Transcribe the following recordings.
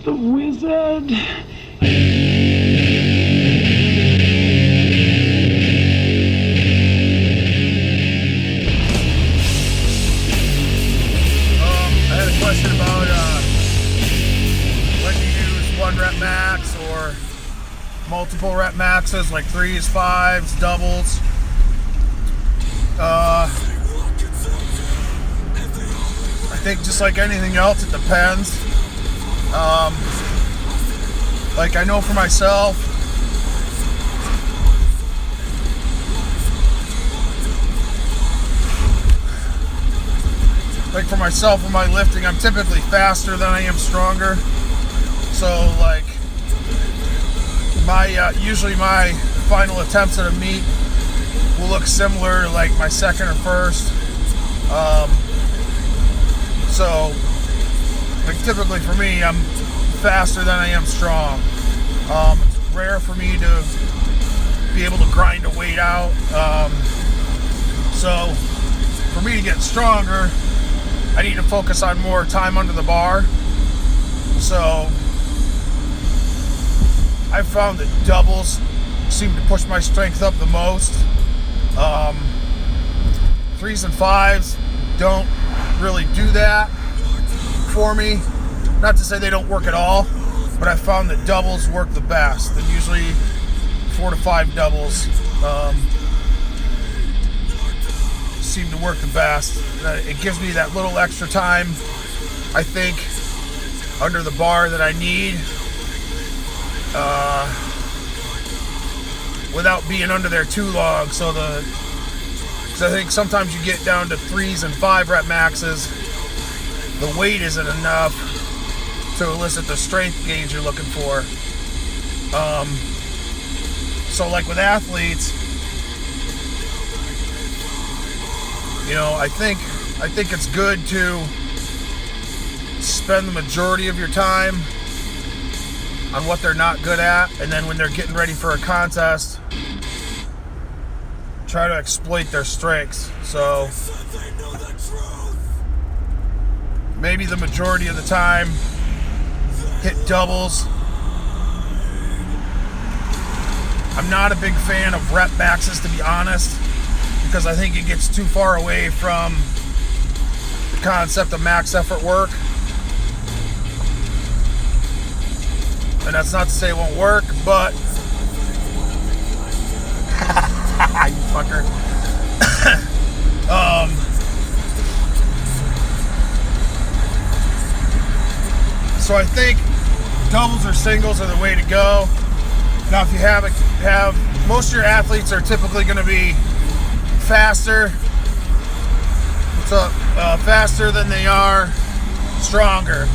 The wizard. I had a question about when to use 1 rep max or multiple rep maxes, like 3s, 5s, doubles. I think just like anything else, it depends. Like I know for myself, with my lifting, I'm typically faster than I am stronger. So like usually my final attempts at a meet will look similar to like my second or first. So like typically for me, I'm faster than I am strong. It's rare for me to be able to grind a weight out. So for me to get stronger, I need to focus on more time under the bar. So I've found that doubles seem to push my strength up the most. 3s and 5s don't really do that for me. Not to say they don't work at all, but I found that doubles work the best. And usually 4 to 5 doubles seem to work the best. It gives me that little extra time, I think, under the bar that I need, without being under there too long. So because I think sometimes you get down to 3s and 5 rep maxes, the weight isn't enough to elicit the strength gains you're looking for. So like with athletes, you know, I think it's good to spend the majority of your time on what they're not good at, and then when they're getting ready for a contest, try to exploit their strengths. So maybe the majority of the time hit doubles. I'm not a big fan of rep maxes, to be honest, because I think it gets too far away from the concept of max effort work. And that's not to say it won't work, but you fucker. So I think doubles or singles are the way to go. Now, if you have most of your athletes are typically going to be faster than they are stronger,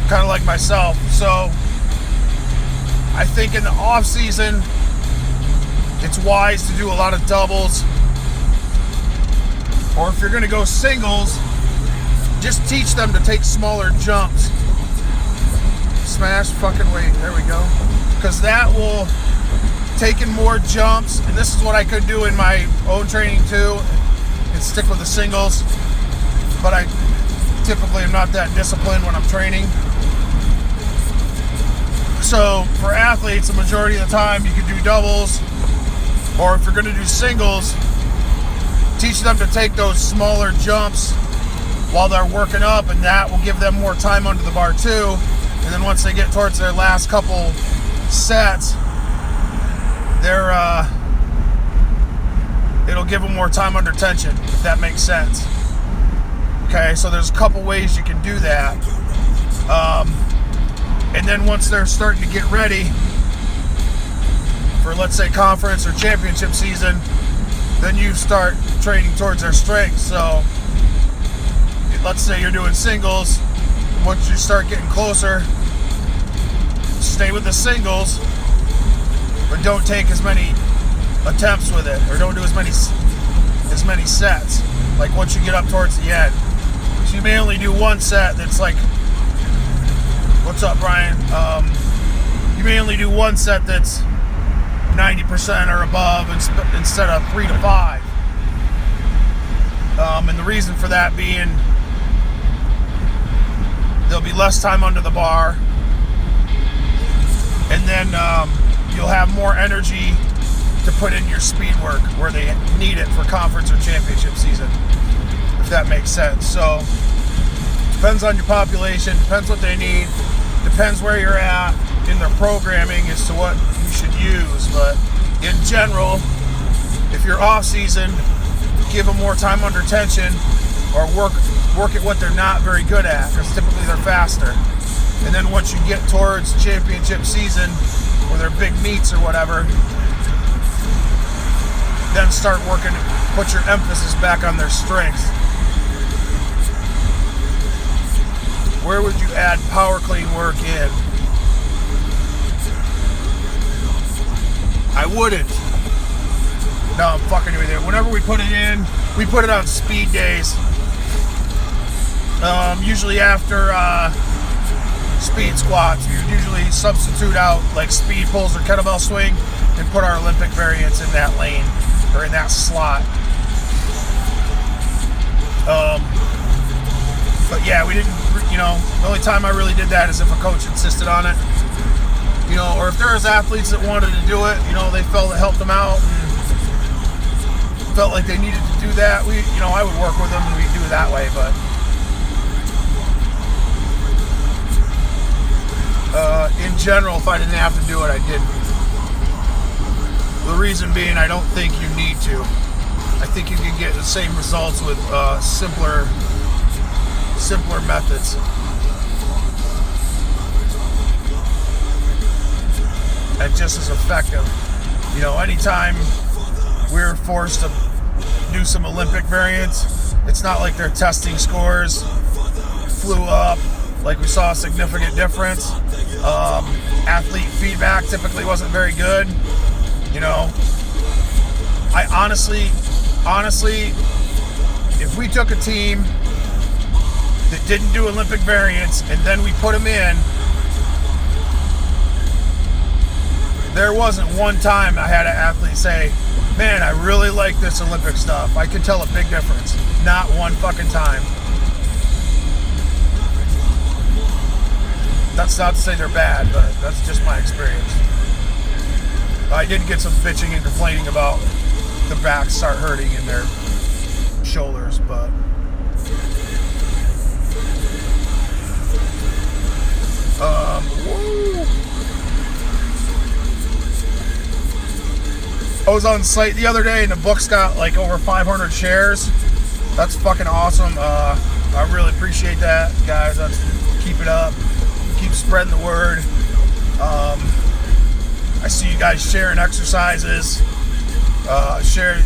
kind of like myself. So I think in the off season, it's wise to do a lot of doubles, or if you're going to go singles, just teach them to take smaller jumps. Smash fucking weight, there we go. Because that will take in more jumps, and this is what I could do in my own training too, and stick with the singles, but I typically am not that disciplined when I'm training. So for athletes, the majority of the time you can do doubles, or if you're going to do singles, teach them to take those smaller jumps while they're working up, and that will give them more time under the bar too. And then once they get towards their last couple sets, it'll give them more time under tension, if that makes sense. Okay, so there's a couple ways you can do that. And then once they're starting to get ready for, let's say, conference or championship season, then you start training towards their strengths. So let's say you're doing singles. Once you start getting closer, stay with the singles, but don't take as many attempts with it, or don't do as many sets. Like once you get up towards the end, so you may only do one set that's like, what's up, Brian? You may only do one set that's 90% or above instead of 3 to 5. And the reason for that being, there'll be less time under the bar, and then you'll have more energy to put in your speed work where they need it for conference or championship season, if that makes sense. So depends on your population, depends what they need, depends where you're at in their programming as to what you should use. But in general, if you're off season, give them more time under tension, or work at what they're not very good at, because typically they're faster. And then once you get towards championship season, or their big meets or whatever, then start working, put your emphasis back on their strengths. Where would you add power clean work in? I wouldn't. No, I'm fucking with you. Whenever we put it in, we put it on speed days. Usually after speed squats, we usually substitute out like speed pulls or kettlebell swing and put our Olympic variants in that lane or in that slot. But yeah, we didn't, the only time I really did that is if a coach insisted on it, or if there was athletes that wanted to do it, they felt it helped them out and felt like they needed to do that. I would work with them and we'd do it that way, but in general, if I didn't have to do it, I didn't. The reason being, I don't think you need to. I think you can get the same results with simpler methods. And just as effective. Anytime we're forced to do some Olympic variants, it's not like their testing scores flew up, like we saw a significant difference. Athlete feedback typically wasn't very good. I honestly, if we took a team that didn't do Olympic variants and then we put them in, there wasn't one time I had an athlete say, man, I really like this Olympic stuff. I could tell a big difference. Not one fucking time. That's not to say they're bad, but that's just my experience. I did get some bitching and complaining about the backs start hurting in their shoulders, but I was on site the other day and the book's got like over 500 shares. That's fucking awesome. I really appreciate that, guys. Keep it up. Keep spreading the word. I see you guys sharing exercises. Shared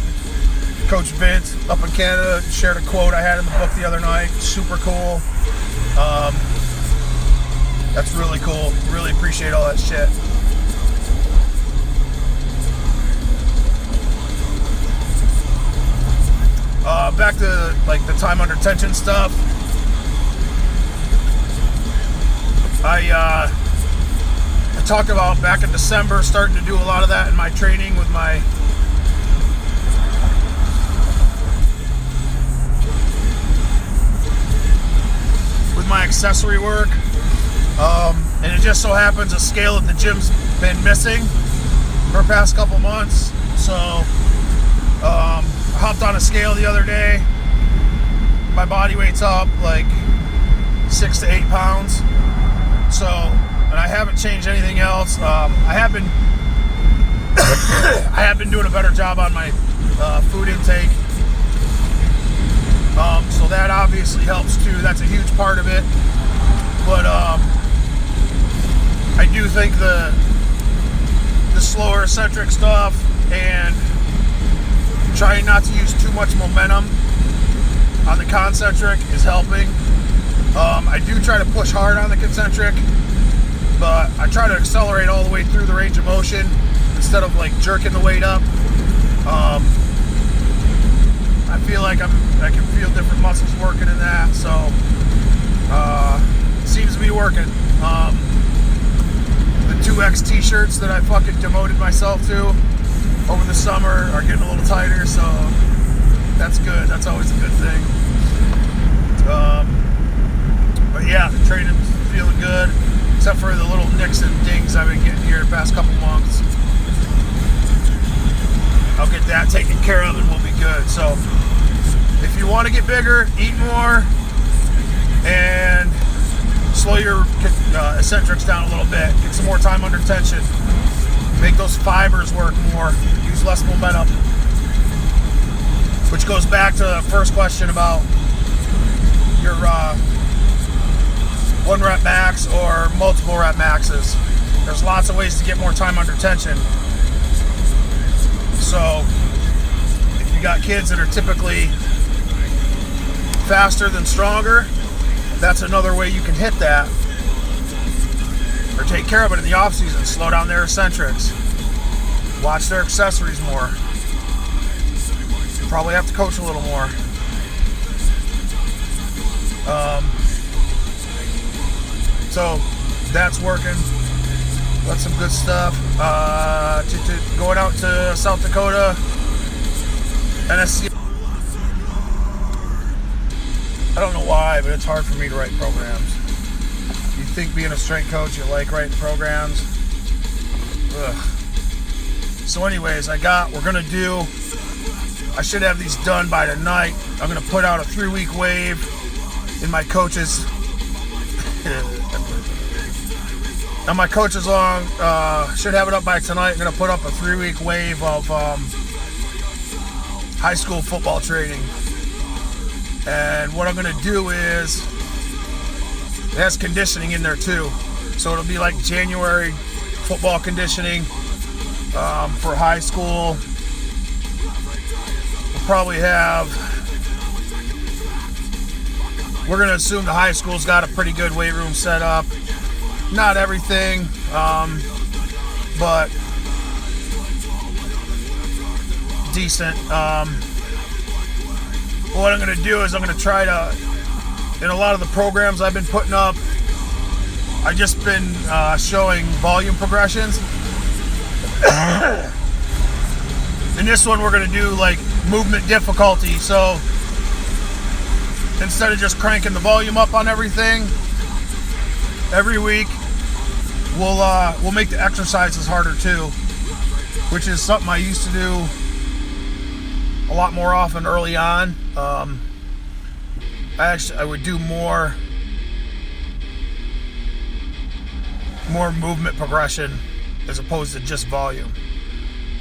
Coach Vince up in Canada shared a quote I had in the book the other night. Super cool. That's really cool. Really appreciate all that shit. Back to like the time under tension stuff. I talked about back in December starting to do a lot of that in my training with my accessory work, and it just so happens a scale at the gym's been missing for the past couple months, so I hopped on a scale the other day. My body weight's up like 6 to 8 pounds, so, and I haven't changed anything else. I have been doing a better job on my food intake. So that obviously helps too. That's a huge part of it. But I do think the slower eccentric stuff and trying not to use too much momentum on the concentric is helping. I do try to push hard on the concentric, but I try to accelerate all the way through the range of motion instead of like jerking the weight up. I feel like I can feel different muscles working in that, so it seems to be working. The 2X t-shirts that I fucking demoted myself to over the summer are getting a little tighter, so that's good. That's always a good thing. But yeah, the training's feeling good. except for the little nicks and dings I've been getting here the past couple months. I'll get that taken care of and we'll be good. So if you want to get bigger, eat more and slow your eccentrics down a little bit. Get some more time under tension. Make those fibers work more. Use less momentum. Which goes back to the first question about your 1 rep max or multiple rep maxes. There's lots of ways to get more time under tension. So if you got kids that are typically faster than stronger, that's another way you can hit that. Or take care of it in the off season. Slow down their eccentrics. Watch their accessories more. Probably have to coach a little more. So that's working. That's some good stuff. Going out to South Dakota, NSC. I don't know why, but it's hard for me to write programs. You think being a strength coach, you like writing programs? Ugh. So anyways, I should have these done by tonight. I'm going to put out a 3-week wave in my coaches. On my coaches long, should have it up by tonight. I'm going to put up a 3-week wave of high school football training. And what I'm going to do is, it has conditioning in there too. So it'll be like January football conditioning for high school. We'll probably we're going to assume the high school's got a pretty good weight room set up. Not everything, but decent. What I'm going to do is I'm going to try to, in a lot of the programs I've been putting up, I've just been showing volume progressions. In this one, we're going to do like movement difficulty. So instead of just cranking the volume up on everything, every week we'll make the exercises harder too, which is something I used to do a lot more often early on. I would do more movement progression as opposed to just volume.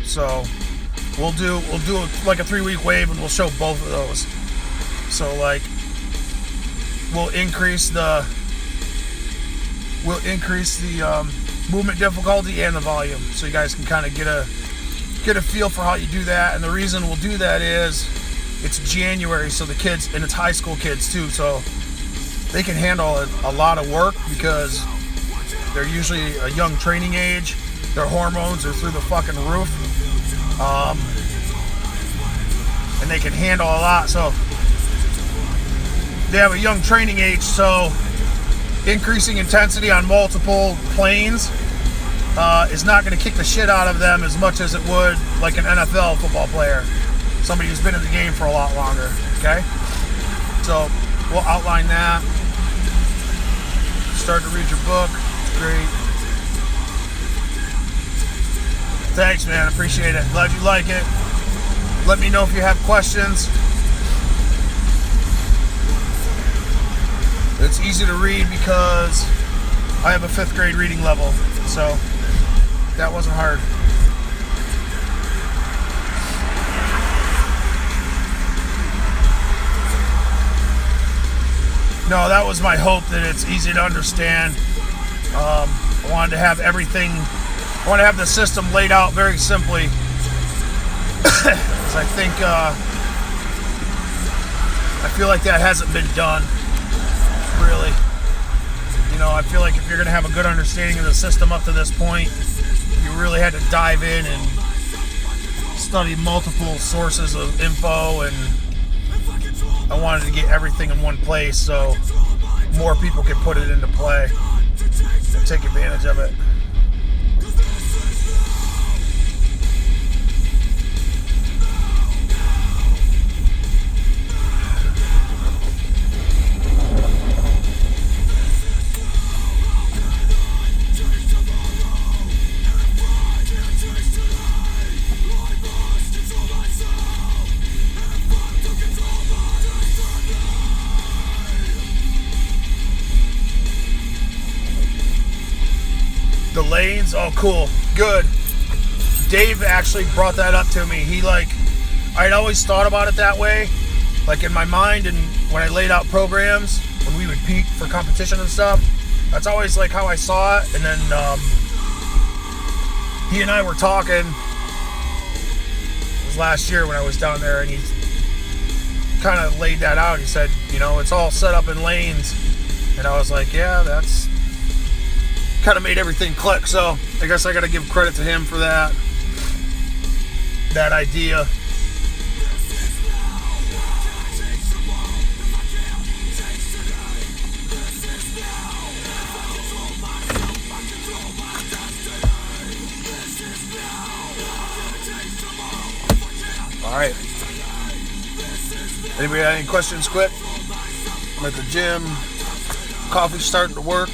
So we'll do like a 3-week wave and we'll show both of those. So like we'll increase the movement difficulty and the volume, so you guys can kind of get a feel for how you do that. And the reason we'll do that is it's January, so the kids, and it's high school kids too, so they can handle a lot of work because they're usually a young training age. Their hormones are through the fucking roof, and they can handle a lot. So they have a young training age, so increasing intensity on multiple planes is not going to kick the shit out of them as much as it would like an NFL football player, somebody who's been in the game for a lot longer. Okay, so we'll outline that. Start to read your book. It's great. Thanks, man. Appreciate it. Glad you like it. Let me know if you have questions. It's easy to read because I have a 5th grade reading level, so that wasn't hard. No, that was my hope, that it's easy to understand. I wanted to have everything, I want to have the system laid out very simply. Because I think, I feel like that hasn't been done. Really, I feel like if you're going to have a good understanding of the system up to this point, you really had to dive in and study multiple sources of info, and I wanted to get everything in one place so more people can put it into play and take advantage of it. The lanes? Oh, cool. Good. Dave actually brought that up to me. He I'd always thought about it that way, like in my mind, and when I laid out programs, when we would peak for competition and stuff, that's always like how I saw it. And then he and I were talking, it was last year when I was down there, and he kind of laid that out. He said, it's all set up in lanes. And I was like, yeah, that's kind of made everything click. So I guess I got to give credit to him for that idea. All right. Anybody got any questions quick? I'm at the gym. Coffee's starting to work.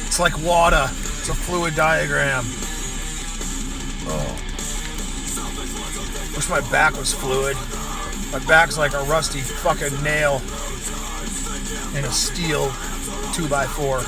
It's like water. It's a fluid diagram. Oh. Wish my back was fluid. My back's like a rusty fucking nail in a steel 2x4.